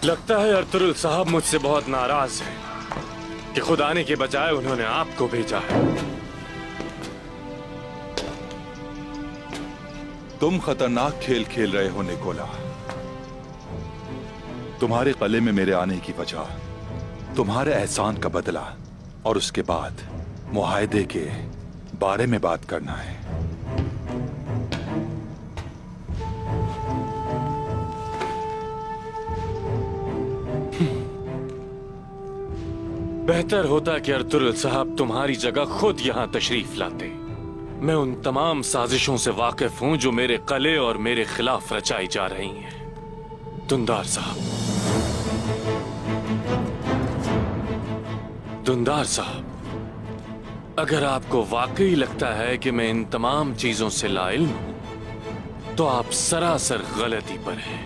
लगता है अर्तुरुल साहब मुझसे बहुत नाराज हैं कि खुद आने के बजाय उन्होंने आपको भेजा है। तुम खतरनाक खेल खेल रहे हो निकोला। तुम्हारे कले में मेरे आने की वजह तुम्हारे एहसान का बदला और उसके बाद मुआहदे के बारे में बात करना है। बेहतर होता कि अर्तुरुल साहब तुम्हारी जगह खुद यहां तशरीफ लाते। मैं उन तमाम साजिशों से वाकिफ हूं जो मेरे कले और मेरे खिलाफ रचाई जा रही हैं। दुंदार साहब, दुंदार साहब, अगर आपको वाकई लगता है कि मैं इन तमाम चीजों से लाइल्म हूं तो आप सरासर गलती पर हैं।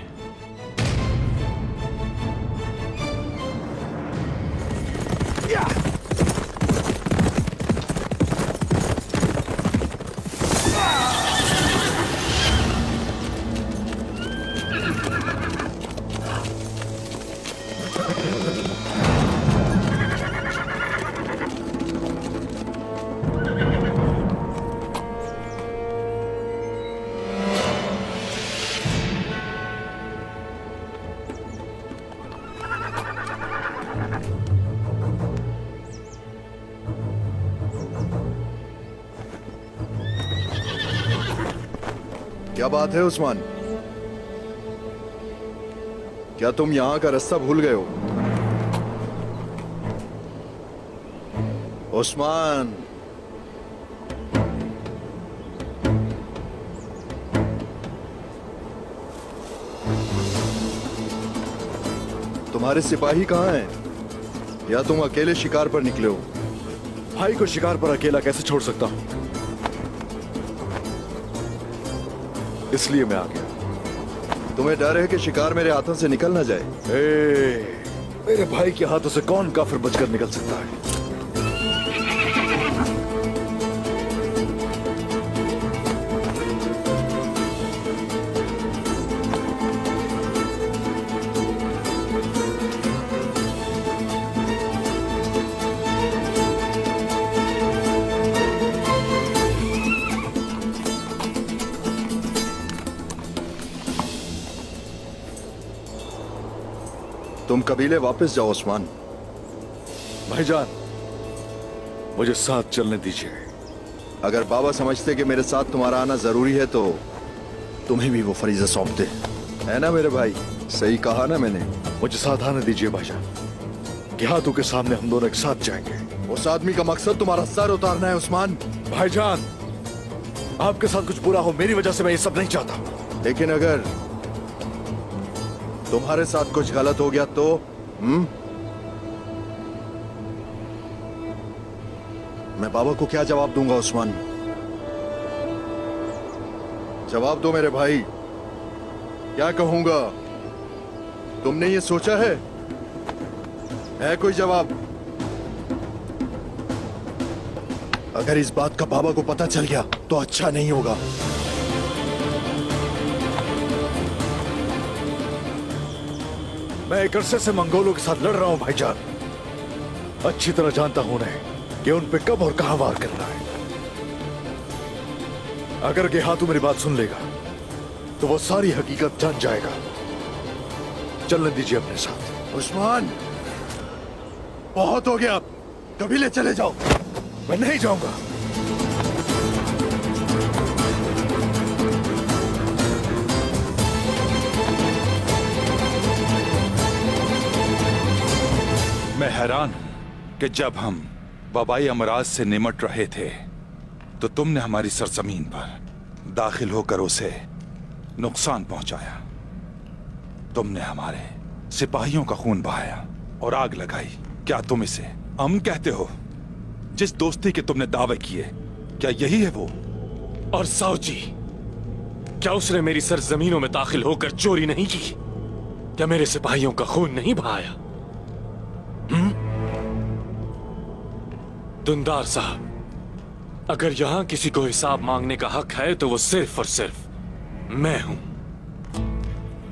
क्या बात है उस्मान? क्या तुम यहां का रास्ता भूल गए हो? उस्मान, तुम्हारे सिपाही कहां हैं? या तुम अकेले शिकार पर निकले हो? भाई को शिकार पर अकेला कैसे छोड़ सकता हूं, इसलिए मैं आ गया। तुम्हें डर है कि शिकार मेरे हाथों से निकल ना जाए? मेरे भाई के हाथों से कौन काफिर बचकर निकल सकता है? तुम कबीले वापस जाओ उस्मान। भाईजान, मुझे साथ चलने दीजिए। अगर बाबा समझते कि मेरे साथ तुम्हारा आना जरूरी है तो तुम्हें भी वो फरीजा सौंपते, है ना मेरे भाई? सही कहा ना मैंने? मुझे साथ आने दीजिए भाईजान। हाथों के सामने हम दोनों एक साथ जाएंगे। उस आदमी का मकसद तुम्हारा सर उतारना है उस्मान। भाईजान, आपके साथ कुछ बुरा हो मेरी वजह से मैं ये सब नहीं चाहता। लेकिन अगर तुम्हारे साथ कुछ गलत हो गया तो मैं बाबा को क्या जवाब दूंगा उस्मान? जवाब दो मेरे भाई, क्या कहूंगा? तुमने ये सोचा है कोई जवाब? अगर इस बात का बाबा को पता चल गया तो अच्छा नहीं होगा। मैं एक अरसे से मंगोलों के साथ लड़ रहा हूं भाईजान। अच्छी तरह जानता हूं उन्हें कि उन पे कब और कहां वार करना है। अगर गेहातू मेरी बात सुन लेगा तो वो सारी हकीकत जान जाएगा। चलने दीजिए अपने साथ। उस्मान, बहुत हो गया, कबीले चले जाओ। मैं नहीं जाऊंगा। मैं हैरान हूं कि जब हम वबाई अमराज से निमट रहे थे तो तुमने हमारी सरजमीन पर दाखिल होकर उसे नुकसान पहुंचाया। तुमने हमारे सिपाहियों का खून बहाया और आग लगाई। क्या तुम इसे अमन कहते हो? जिस दोस्ती के तुमने दावे किए, क्या यही है वो? और साउजी, क्या उसने मेरी सरजमीनों में दाखिल होकर चोरी नहीं की? क्या मेरे सिपाहियों का खून नहीं बहाया? दुंदार साहब, अगर यहां किसी को हिसाब मांगने का हक है तो वो सिर्फ और सिर्फ मैं हूं।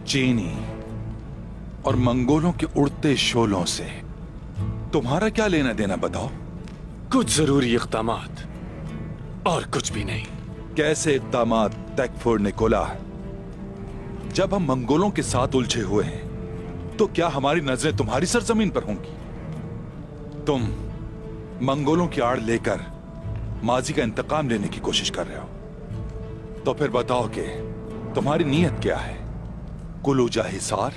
चीनी, और मंगोलों के उड़ते शोलों से तुम्हारा क्या लेना देना बताओ? कुछ जरूरी इक़दामात और कुछ भी नहीं। कैसे इक़दामात तैकफुर निकोला? जब हम मंगोलों के साथ उलझे हुए हैं तो क्या हमारी नजरें तुम्हारी सरजमीन पर होंगी? तुम मंगोलों की आड़ लेकर माजी का इंतकाम लेने की कोशिश कर रहे हो, तो फिर बताओ कि तुम्हारी नीयत क्या है? कुलूजा हिसार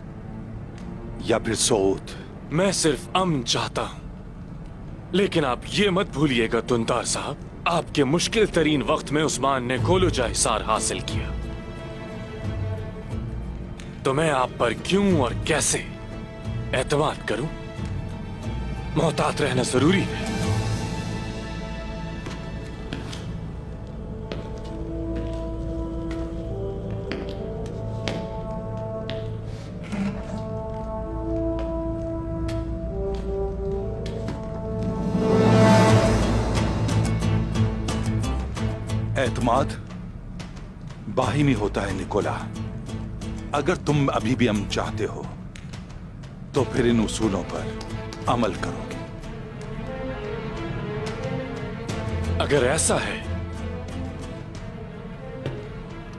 या फिर सऊद? मैं सिर्फ अमन चाहता हूं, लेकिन आप ये मत भूलिएगा तुंदार साहब, आपके मुश्किल तरीन वक्त में उस्मान ने कोलूजा हिसार हासिल किया, तो मैं आप पर क्यों और कैसे एतमाद करूं? मोहतात रहना जरूरी है। एतमाद बाहिमी होता है निकोला। अगर तुम अभी भी अमन चाहते हो तो फिर इन उसूलों पर अमल करोगे। अगर ऐसा है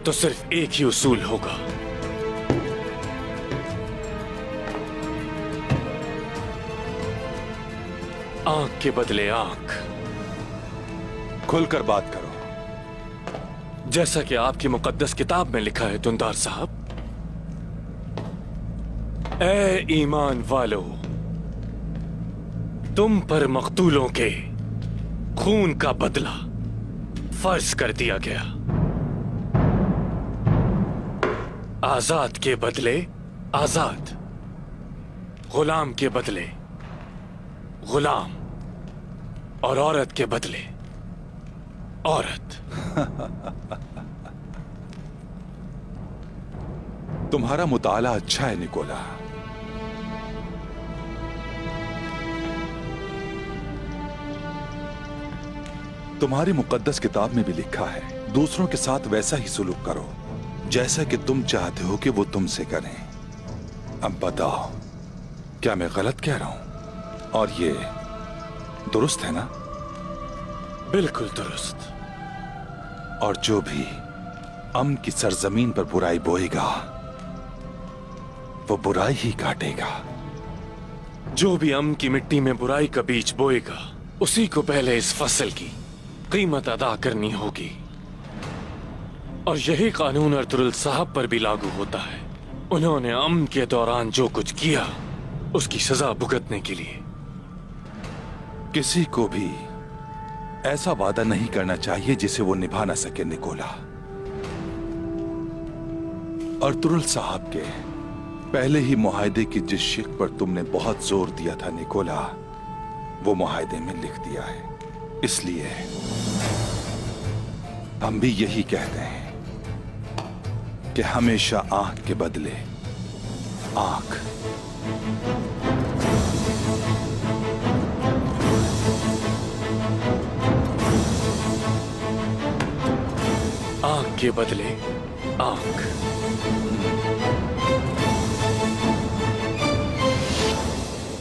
तो सिर्फ एक ही उसूल होगा। आंख के बदले आंख। खुलकर बात करो। जैसा कि आपकी मुकद्दस किताब में लिखा है तुंदार साहब, ए ईमान वालो, तुम पर मकतूलों के खून का बदला फर्ज कर दिया गया। आजाद के बदले आजाद, गुलाम के बदले गुलाम, और औरत के बदले औरत। तुम्हारा मुताला अच्छा है निकोला। तुम्हारी मुकद्दस किताब में भी लिखा है, दूसरों के साथ वैसा ही सुलूक करो जैसा कि तुम चाहते हो कि वो तुमसे करें। अब बताओ, क्या मैं गलत कह रहा हूं? और ये दुरुस्त है ना? बिल्कुल दुरुस्त। और जो भी अमन की सरजमीन पर बुराई बोएगा वो बुराई ही काटेगा। जो भी अमन की मिट्टी में बुराई का बीज बोएगा, उसी को पहले इस फसल की कीमत अदा करनी होगी। और यही कानून अर्तुगरुल साहब पर भी लागू होता है। उन्होंने अमन के दौरान जो कुछ किया, उसकी सजा भुगतने के लिए। किसी को भी ऐसा वादा नहीं करना चाहिए जिसे वो निभा ना सके निकोला। अर्तुगरुल साहब के पहले ही मुआहदे की जिस शिक पर तुमने बहुत जोर दिया था निकोला, वो मुआहदे में लिख दिया है। इसलिए हम भी यही कहते हैं कि हमेशा आंख के बदले आंख। आंख के बदले आंख।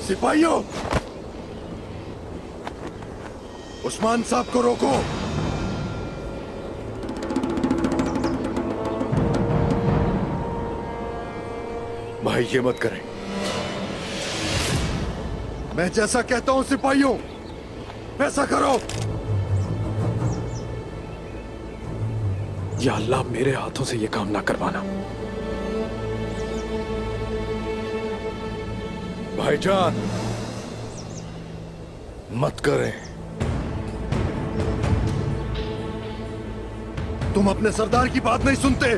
सिपाहियों, उस्मान साहब को रोको। भाई ये मत करें। मैं जैसा कहता हूं सिपाहियों, वैसा करो। या अल्लाह, मेरे हाथों से यह काम ना करवाना। भाईजान मत करें। तुम अपने सरदार की बात नहीं सुनते,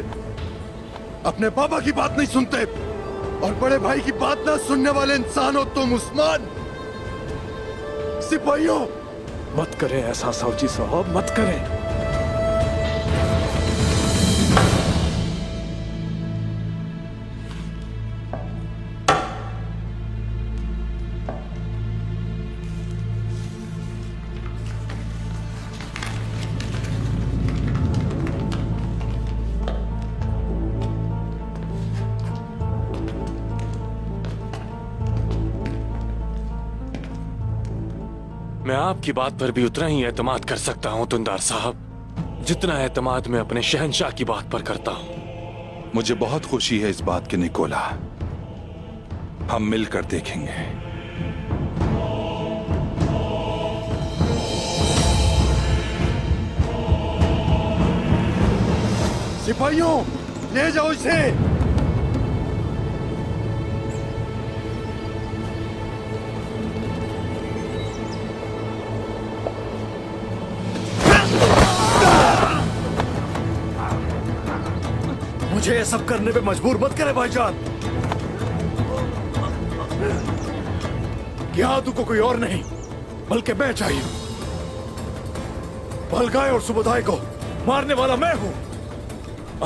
अपने बाबा की बात नहीं सुनते, और बड़े भाई की बात ना सुनने वाले इंसान हो तुम उस्मान। सिपाहियों, मत करें ऐसा साउची साहब, मत करें। मैं आपकी बात पर भी उतना ही एतमाद कर सकता हूँ तुंदार साहब, जितना एतमाद मैं अपने शहंशाह की बात पर करता हूँ। मुझे बहुत खुशी है इस बात की निकोला। हम मिलकर देखेंगे। सिपाहियों, ले जाओ इसे। मुझे ये सब करने पे मजबूर मत करे भाईजान। गियादू को कोई और नहीं बल्कि मैं चाहिए। बलगाय और सुबोधाय को मारने वाला मैं हूं।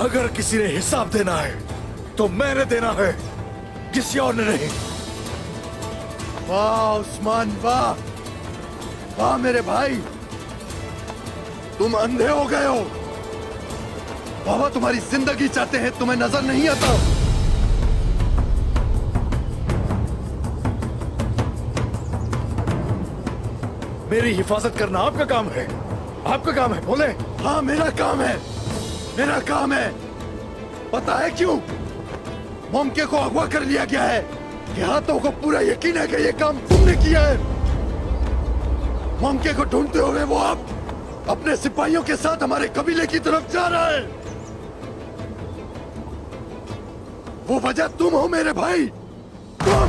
अगर किसी ने हिसाब देना है तो मैंने देना है, किसी और ने नहीं। वाह उस्मान, वाह वाह मेरे भाई, तुम अंधे हो गए हो। बाबा तुम्हारी जिंदगी चाहते हैं, तुम्हें नजर नहीं आता। मेरी हिफाजत करना आपका काम है। आपका काम है, बोले। हाँ मेरा काम है, मेरा काम है। पता है क्यों? ममके को अगवा कर लिया गया है। हाथों को पूरा यकीन है कि ये काम तुमने किया है। ममके को ढूंढते हुए वो आप अपने सिपाहियों के साथ हमारे कबीले की तरफ जा रहा है। वो वजह तुम हो मेरे भाई, तुम,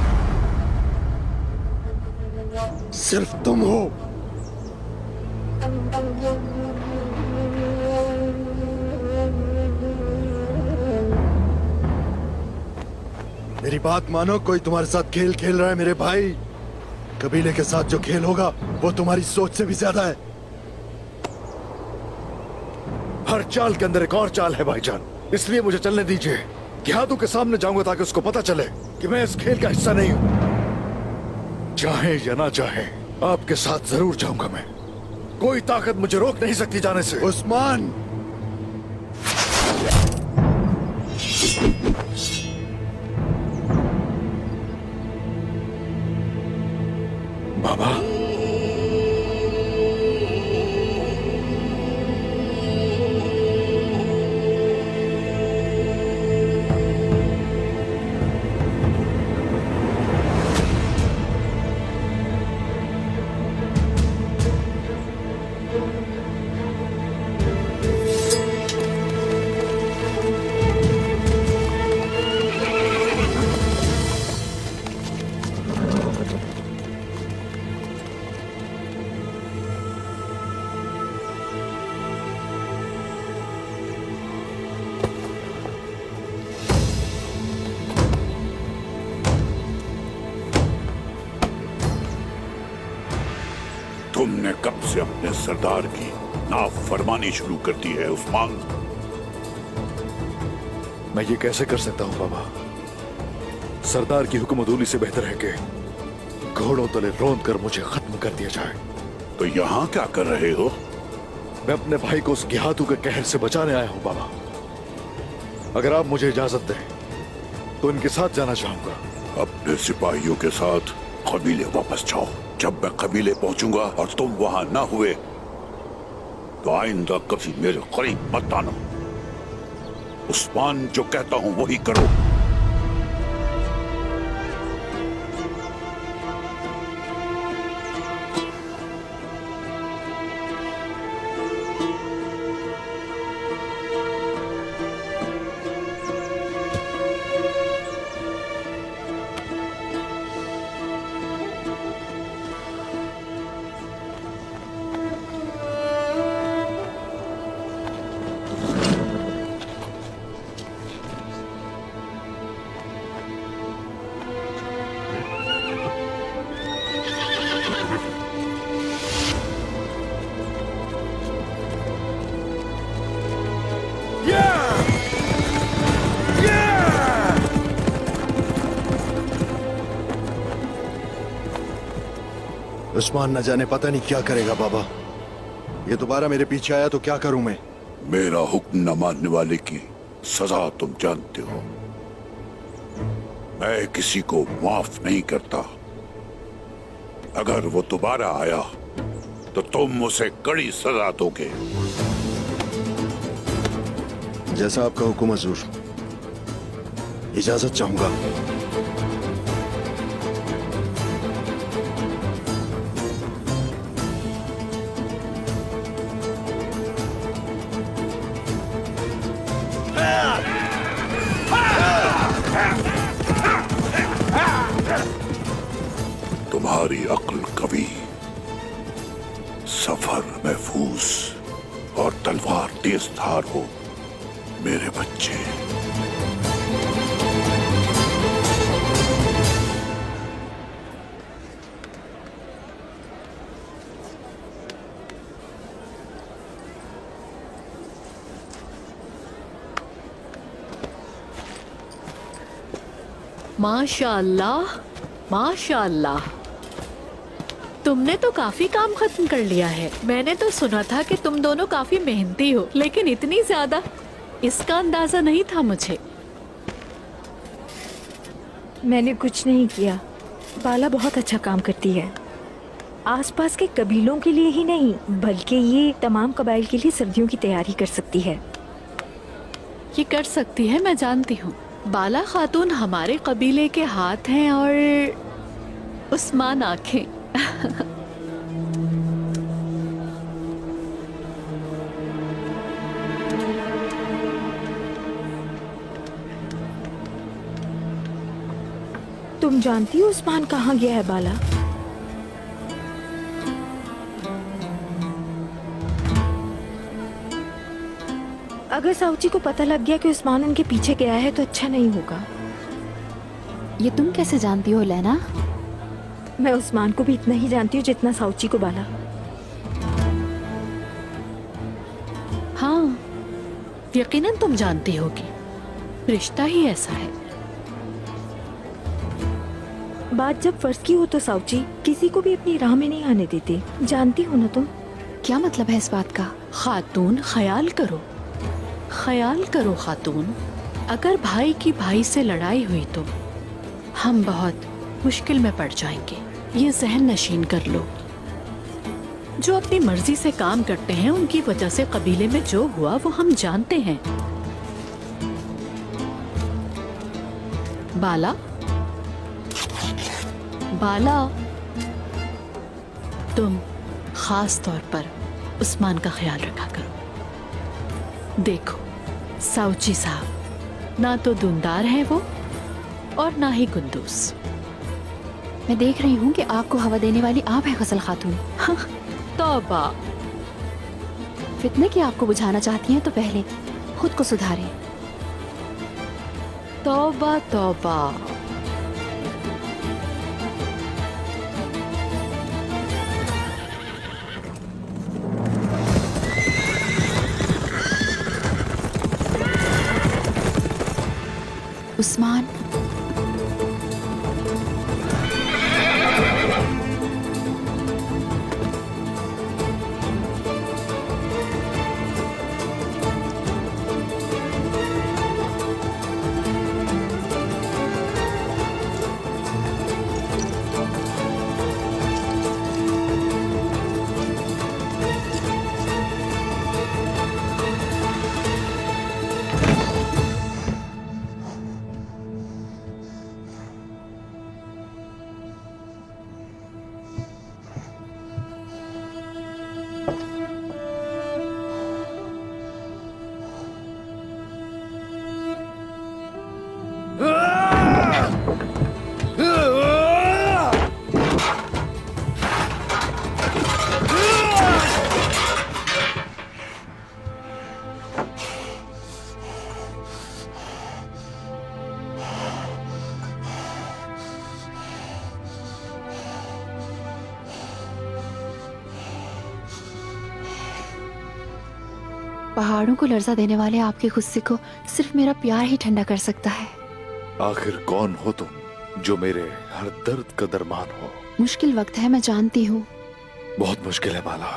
सिर्फ तुम हो। मेरी बात मानो, कोई तुम्हारे साथ खेल खेल रहा है मेरे भाई। कबीले के साथ जो खेल होगा वो तुम्हारी सोच से भी ज्यादा है। हर चाल के अंदर एक और चाल है भाईजान, इसलिए मुझे चलने दीजिए। गियादू के सामने जाऊंगा ताकि उसको पता चले कि मैं इस खेल का हिस्सा नहीं हूं। चाहे या ना चाहे, आपके साथ जरूर जाऊंगा मैं। कोई ताकत मुझे रोक नहीं सकती जाने से। उस्मान, बाबा, तुमने कब से अपने सरदार की नाफरमानी शुरू कर दी है उस्मान? मैं ये कैसे कर सकता हूँ बाबा? सरदार की हुक्मदूली से बेहतर है कि घोड़ों तले रोंद कर मुझे खत्म कर दिया जाए। तो यहाँ क्या कर रहे हो? मैं अपने भाई को उस गियादू के कहर से बचाने आया हूँ बाबा। अगर आप मुझे इजाजत दें तो इनके साथ जाना चाहूंगा। अपने सिपाहियों के साथ कबीले वापस जाओ। जब मैं कबीले पहुंचूंगा और तुम वहां ना हुए तो आइंदा कभी मेरे करीब मत आना। उस्मान जो कहता हूं वही करो। उस्मान न जाने पता नहीं क्या करेगा बाबा। ये दोबारा मेरे पीछे आया तो क्या करूं मैं? मेरा हुक्म न मानने वाले की सजा तुम जानते हो। मैं किसी को माफ नहीं करता। अगर वो दोबारा आया तो तुम उसे कड़ी सजा दोगे। जैसा आपका हुक्म हजूर। इजाजत चाहूंगा। तुम्हारी अक्ल कवी, सफर महफूज और तलवार तेज धार हो मेरे बच्चे। माशाअल्लाह, माशाअल्लाह। तुमने तो काफी काम खत्म कर लिया है। मैंने तो सुना था कि तुम दोनों काफी मेहनती हो, लेकिन इतनी ज्यादा इसका अंदाजा नहीं था मुझे। मैंने कुछ नहीं किया। बाला बहुत अच्छा काम करती है। आसपास के कबीलों के लिए ही नहीं, बल्कि ये तमाम कबाइल के लिए सर्दियों की तैयारी कर सकती है। ये कर सकती है, मैं जानती हूँ। बाला खातून हमारे कबीले के हाथ हैं और उस्मान आंखें। तुम जानती हो उस्मान कहाँ गया है बाला? अगर साउची को पता लग गया कि उस्मान उनके पीछे गया है तो अच्छा नहीं होगा। ये तुम कैसे जानती हो लेना? मैं उस्मान को भी इतना ही जानती हूँ जितना साउची को बाला। हाँ, यकीनन तुम जानती होगी। रिश्ता ही ऐसा है। बात जब फर्ज की हो तो साउची किसी को भी अपनी राह में नहीं आने देते। जानती हो ना तुम? क्या मतलब है इस बात का? खातून, ख्याल करो, ख्याल करो खातून। अगर भाई की भाई से लड़ाई हुई तो हम बहुत मुश्किल में पड़ जाएंगे। ये जहन नशीन कर लो। जो अपनी मर्जी से काम करते हैं उनकी वजह से कबीले में जो हुआ वो हम जानते हैं। बाला, बाला, तुम खास तौर पर उस्मान का ख्याल रखा करो। देखो साउची साहब ना तो दुंदार है वो और ना ही कुंदूस। मैं देख रही हूँ कि आग को हवा देने वाली आप है गजल खातून। तौबा। फितने की आग को बुझाना चाहती हैं तो पहले खुद को सुधारें। तौबा तौबा। उस्मान, पहाड़ों को लर्जा देने वाले आपके गुस्से को सिर्फ मेरा प्यार ही ठंडा कर सकता है। आखिर कौन हो तुम जो मेरे हर दर्द का दरमान हो? मुश्किल वक्त है, मैं जानती हूँ। बहुत मुश्किल है बाला।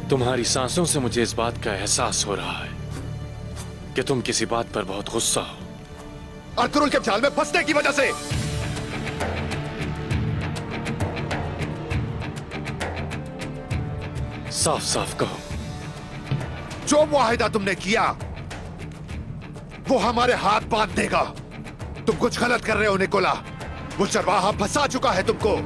तुम्हारी सांसों से मुझे इस बात का एहसास हो रहा है कि तुम किसी बात पर बहुत गुस्सा हो। अर्तुरुल के जाल में फंसने की वजह से। साफ साफ कहो। जो मुआहिदा तुमने किया वो हमारे हाथ बांध देगा। तुम कुछ गलत कर रहे हो निकोला। वो चरवाहा फंसा चुका है तुमको।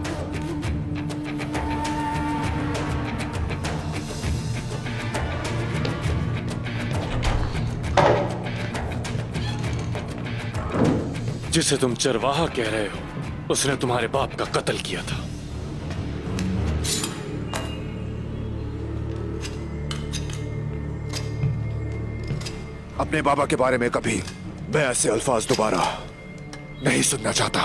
जिसे तुम चरवाहा कह रहे हो उसने तुम्हारे बाप का कत्ल किया था। अपने बाबा के बारे में कभी मैं ऐसे अल्फाज दोबारा नहीं सुनना चाहता।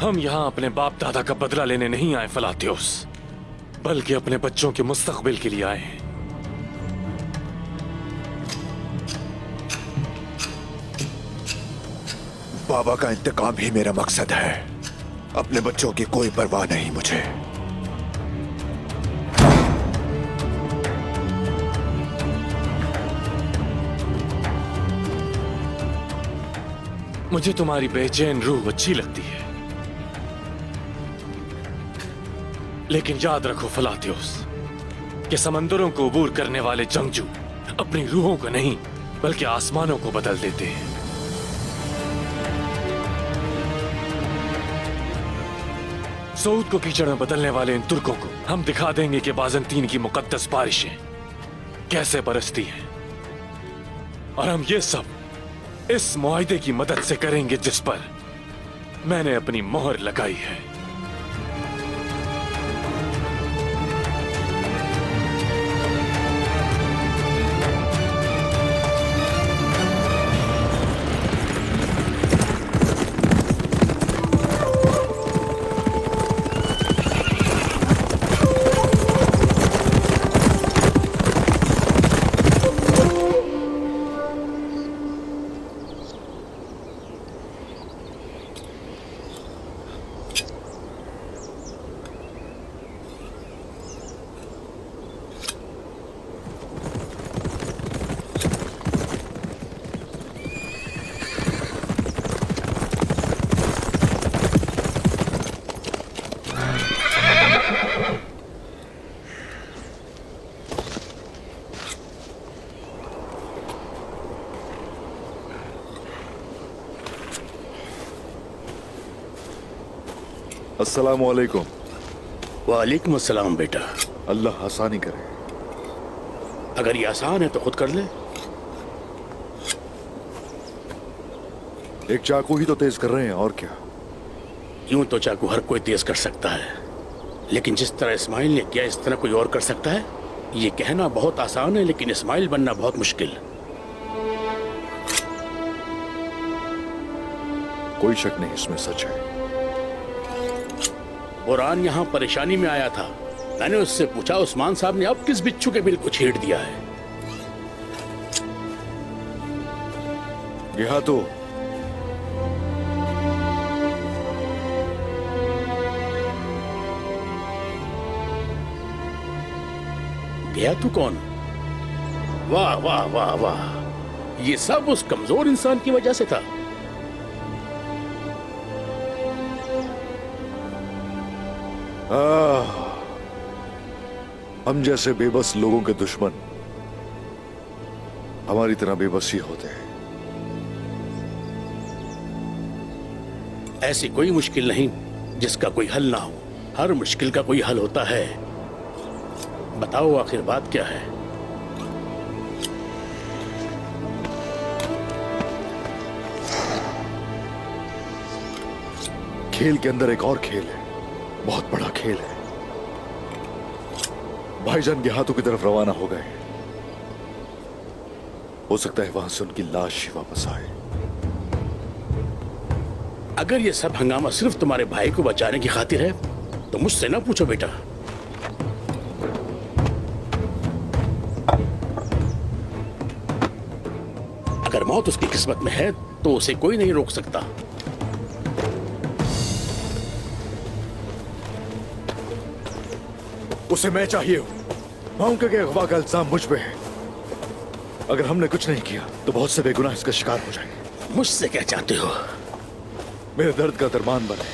हम यहां अपने बाप दादा का बदला लेने नहीं आए फलातियोस, बल्कि अपने बच्चों के मुस्तकबिल के लिए आए हैं। बाबा का इंतकाम ही मेरा मकसद है। अपने बच्चों की कोई परवाह नहीं मुझे। मुझे तुम्हारी बेचैन रूह अच्छी लगती है, लेकिन याद रखो फलातियोस कि समंदरों को अबूर करने वाले जंगजू अपनी रूहों को नहीं बल्कि आसमानों को बदल देते हैं। सऊद को कीचड़ में बदलने वाले इन तुर्कों को हम दिखा देंगे कि बाजंतीन की मुकद्दस बारिशें कैसे बरसती हैं, और हम ये सब इस मुआहिदे की मदद से करेंगे जिस पर मैंने अपनी मोहर लगाई है। अस्सलाम वालेकुम। वालेकुम अस्सलाम बेटा। अल्लाह आसानी करे। अगर ये आसान है तो खुद कर ले। एक चाकू ही तो तेज कर रहे हैं, और क्या। यूं तो चाकू हर कोई तेज कर सकता है, लेकिन जिस तरह इस्माइल ने किया इस तरह कोई और कर सकता है? ये कहना बहुत आसान है, लेकिन इस्माइल बनना बहुत मुश्किल। कोई शक नहीं, इसमें सच है। बुरहान यहाँ परेशानी में आया था। मैंने उससे पूछा उस्मान साहब ने अब किस बिच्छू के बिल को छेड़ दिया है। यहाँ तो गया तू कौन? वाह वाह वाह वाह, ये सब उस कमजोर इंसान की वजह से था। हम जैसे बेबस लोगों के दुश्मन हमारी तरह बेबस ही होते हैं। ऐसी कोई मुश्किल नहीं जिसका कोई हल ना हो। हर मुश्किल का कोई हल होता है। बताओ आखिर बात क्या है? खेल के अंदर एक और खेल है, बहुत बड़ा खेल है। भाईजान के हाथों की तरफ रवाना हो गए। हो सकता है वहां से उनकी लाश ही वापस आए। अगर ये सब हंगामा सिर्फ तुम्हारे भाई को बचाने की खातिर है तो मुझसे ना पूछो बेटा। अगर मौत उसकी किस्मत में है तो उसे कोई नहीं रोक सकता। उसे मैं चाहिए हूँ। मौके के अगवा का इल्जाम मुझ पे है। अगर हमने कुछ नहीं किया तो बहुत से बेगुनाह इसका शिकार हो जाएंगे। मुझसे क्या चाहते हो? मेरे दर्द का दरमान बने।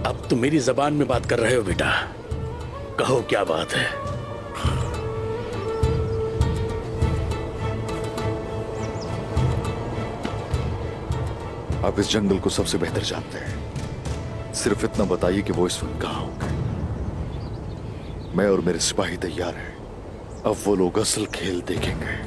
अब तुम मेरी जबान में बात कर रहे हो बेटा। कहो क्या बात है? आप इस जंगल को सबसे बेहतर जानते हैं। सिर्फ इतना बताइए कि वो इस वक्त कहाँ होंगे। मैं और मेरे सिपाही तैयार हैं। अब वो लोग असल खेल देखेंगे।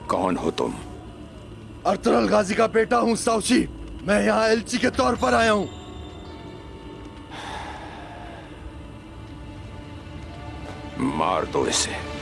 कौन हो तुम? अर्तुगरुल गाजी का बेटा हूँ साउची। मैं यहाँ एलची के तौर पर आया हूँ। मार दो इसे।